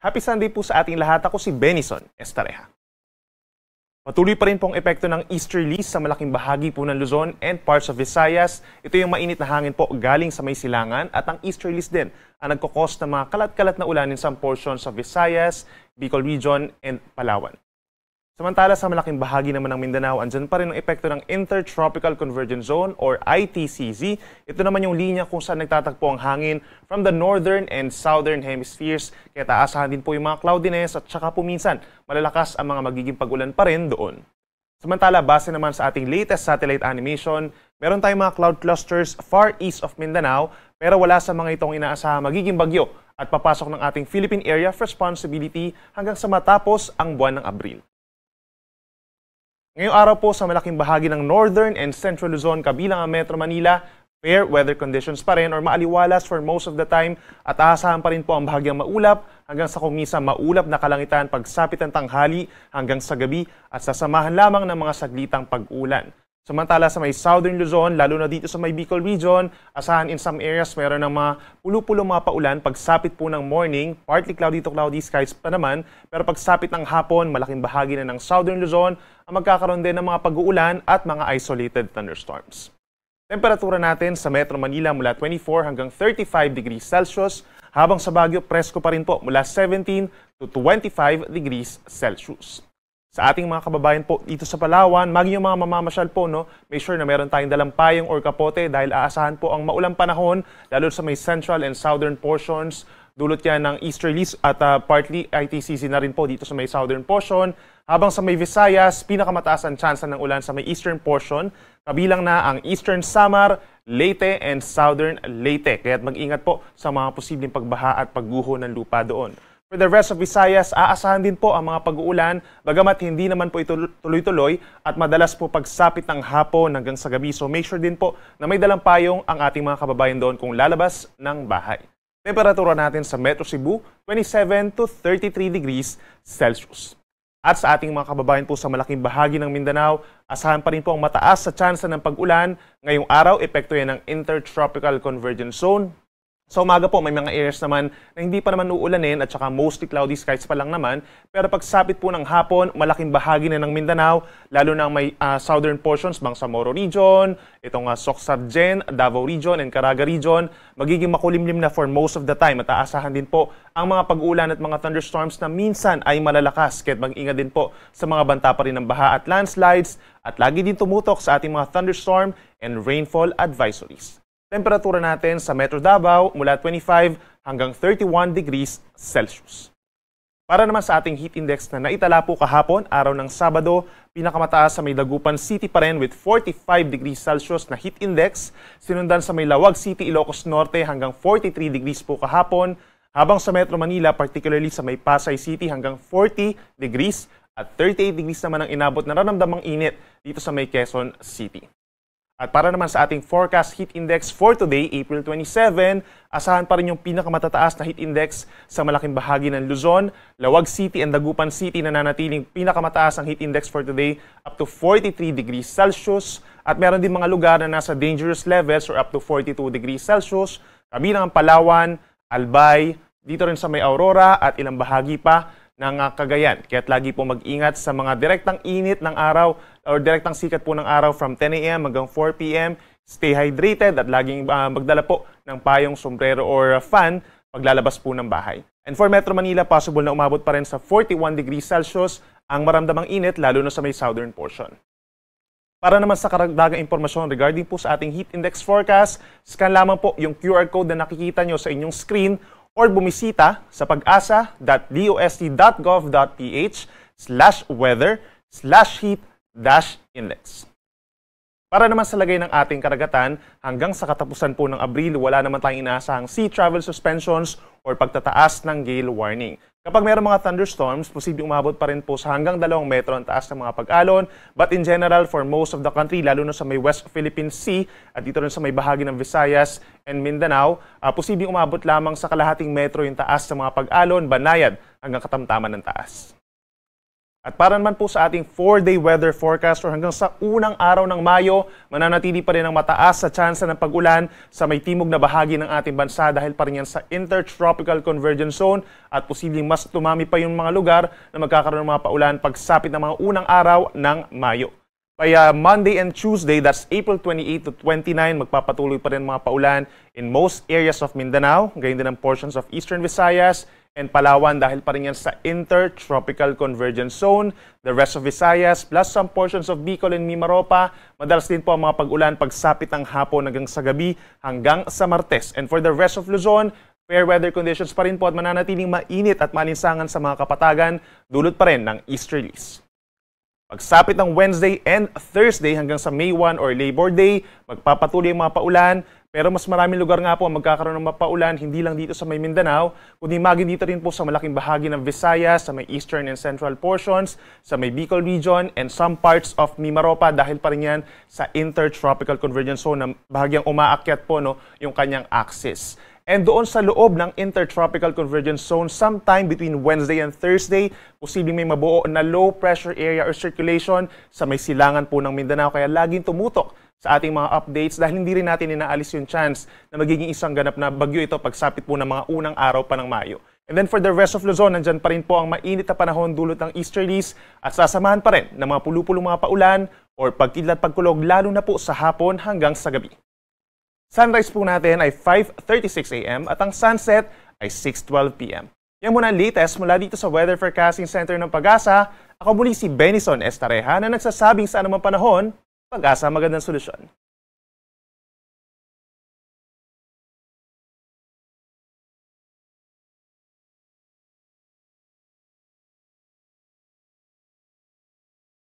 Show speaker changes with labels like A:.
A: Happy Sunday po sa ating lahat. Ako si Benison Estareja. Patuloy pa rin pong epekto ng easterlies sa malaking bahagi po ng Luzon and parts of Visayas. Ito yung mainit na hangin po galing sa may silangan at ang easterlies din ang nagkukos ng mga kalat-kalat na ulan in some portions of Visayas, Bicol Region, and Palawan. Samantala sa malaking bahagi naman ng Mindanao, andyan pa rin ang epekto ng Intertropical Convergence Zone or ITCZ. Ito naman yung linya kung saan nagtatagpo ang hangin from the northern and southern hemispheres. Kaya taasahan din po yung mga cloudiness at saka po minsan malalakas ang mga magiging pag-ulan pa rin doon. Samantala, base naman sa ating latest satellite animation, meron tayong mga cloud clusters far east of Mindanao pero wala sa mga itong inaasahang magiging bagyo at papasok ng ating Philippine Area of Responsibility hanggang sa matapos ang buwan ng Abril. Ngayong araw po sa malaking bahagi ng Northern and Central Luzon kabilang ang Metro Manila, fair weather conditions pa rin or maaliwalas for most of the time at aasahan pa rin po ang bahagyang maulap hanggang sa kumisa maulap na kalangitan pagsapit ng tanghali hanggang sa gabi at sasamahan lamang ng mga saglitang pag-ulan. Samantala sa may Southern Luzon, lalo na dito sa may Bicol Region, asahan in some areas meron ng mga pulo-pulo mga paulan pagsapit po ng morning, partly cloudy to cloudy skies pa naman, pero pagsapit ng hapon, malaking bahagi na ng Southern Luzon ang magkakaroon din ng mga pag-uulan at mga isolated thunderstorms. Temperatura natin sa Metro Manila mula 24 hanggang 35 degrees Celsius, habang sa Baguio presko pa rin po mula 17 to 25 degrees Celsius. Sa ating mga kababayan po dito sa Palawan, maging yung mga mamamasyal po, make sure na meron tayong dalang payong or kapote dahil aasahan po ang maulang panahon, lalo sa may central and southern portions. Dulot yan ng easterlies at partly ITCZ na rin po dito sa may southern portion. Habang sa may Visayas, pinakamataas ang tsansa ng ulan sa may eastern portion, kabilang na ang Eastern Samar, Leyte, and Southern Leyte. Kaya't mag-ingat po sa mga posibleng pagbaha at pagguho ng lupa doon. For the rest of Visayas, aasahan din po ang mga pag-uulan, bagamat hindi naman po ito tuloy-tuloy at madalas po pagsapit ng hapon hanggang sa gabi. So make sure din po na may dalang payong ang ating mga kababayan doon kung lalabas ng bahay. Temperatura natin sa Metro Cebu, 27 to 33 degrees Celsius. At sa ating mga kababayan po sa malaking bahagi ng Mindanao, asahan pa rin po ang mataas sa tsansa ng pag-ulan. Ngayong araw, epekto yan ng Intertropical Convergence Zone. Sa umaga po, may mga areas naman na hindi pa naman uulanin at saka mostly cloudy skies pa lang naman. Pero pagsapit po ng hapon, malaking bahagi na ng Mindanao, lalo na may southern portions, Bangsamoro Region, itong Soc-Sargen, Davao Region, and Caraga Region, magiging makulimlim na for most of the time. At aasahan din po ang mga pag-uulan at mga thunderstorms na minsan ay malalakas. Kaya't mag-ingat din po sa mga banta pa rin ng baha at landslides at lagi din tumutok sa ating mga thunderstorm and rainfall advisories. Temperatura natin sa Metro Davao mula 25 hanggang 31 degrees Celsius. Para naman sa ating heat index na naitala po kahapon, araw ng Sabado, pinakamataas sa may Dagupan City pa rin with 45 degrees Celsius na heat index. Sinundan sa may Lawag City, Ilocos Norte hanggang 43 degrees po kahapon. Habang sa Metro Manila, particularly sa may Pasay City hanggang 40 degrees at 38 degrees naman ang inabot na nararamdamang init dito sa may Quezon City. At para naman sa ating forecast heat index for today, April 27, asahan pa rin yung pinakamatataas na heat index sa malaking bahagi ng Luzon, Lawag City and Dagupan City na nanatiling pinakamataas ang heat index for today up to 43 degrees Celsius. At meron din mga lugar na nasa dangerous levels or up to 42 degrees Celsius, kabilang ang Palawan, Albay, dito rin sa may Aurora at ilang bahagi pa ng Cagayan. Kaya't lagi po mag-ingat sa mga direktang init ng araw or direktang sikat po ng araw from 10 a.m. hanggang 4 p.m. Stay hydrated at laging magdala po ng payong, sombrero or fan paglalabas po ng bahay. And for Metro Manila, possible na umabot pa rin sa 41 degrees Celsius ang maramdamang init lalo na sa may southern portion. Para naman sa karagdagang impormasyon regarding po sa ating heat index forecast, scan lamang po yung QR code na nakikita nyo sa inyong screen or bumisita sa pag-asa.dost.ph/weather/heat-index. Para naman sa lagay ng ating karagatan, hanggang sa katapusan po ng Abril, wala naman tayong inaasahang sea travel suspensions or pagtataas ng gale warning. Kapag mayroong mga thunderstorms, posibleng umabot pa rin po sa hanggang 2 metro ang taas ng mga pag-alon. But in general, for most of the country, lalo na sa may West Philippine Sea at dito rin sa may bahagi ng Visayas and Mindanao, posibleng umabot lamang sa kalahating metro yung taas ng mga pag-alon, banayad hanggang katamtaman ng taas. At para naman po sa ating 4-day weather forecast or hanggang sa unang araw ng Mayo, mananatili pa rin ang mataas sa tsansa ng pag-ulan sa may timog na bahagi ng ating bansa dahil pa rin yan sa Intertropical Convergence Zone at posibleng mas tumami pa yung mga lugar na magkakaroon ng mga paulan pagsapit ng mga unang araw ng Mayo. Kaya Monday and Tuesday, that's April 28 to 29, magpapatuloy pa rin mga paulan in most areas of Mindanao, gayon din ang portions of Eastern Visayas and Palawan dahil pa rin yan sa Intertropical Convergence Zone. The rest of Visayas plus some portions of Bicol and Mimaropa, madalas din po ang mga pag-ulan pagsapit ng hapon hanggang sa gabi hanggang sa Martes. And for the rest of Luzon, fair weather conditions pa rin po at mananatiling mainit at malinsangan sa mga kapatagan, dulot pa rin ng easterlies. Pagsapit ng Wednesday and Thursday hanggang sa May 1 or Labor Day, magpapatuloy ang mga paulan, pero mas maraming lugar nga po ang magkakaroon ng mapaulan, hindi lang dito sa may Mindanao, kundi maging dito rin po sa malaking bahagi ng Visayas, sa may eastern and central portions, sa may Bicol region, and some parts of Mimaropa dahil pa rin yan sa Intertropical Convergence Zone na bahagyang umaakyat po yung kanyang axis. And doon sa loob ng Intertropical Convergence Zone, sometime between Wednesday and Thursday, posibleng may mabuo na low pressure area or circulation sa may silangan po ng Mindanao. Kaya laging tumutok sa ating mga updates dahil hindi rin natin inaalis yung chance na magiging isang ganap na bagyo ito pagsapit po ng mga unang araw pa ng Mayo. And then for the rest of Luzon, nandyan pa rin po ang mainit na panahon dulot ng easterlies at sasamahan pa rin ng mga pulupulong mga paulan or pagkidlat pagkulog lalo na po sa hapon hanggang sa gabi. Sunrise po natin ay 5:36 a.m. at ang sunset ay 6:12 p.m. Yan muna ang latest mula dito sa Weather Forecasting Center ng Pag-asa. Ako muli si Benison Estareja na nagsasabing sa anumang panahon, Pag-asa magandang solusyon.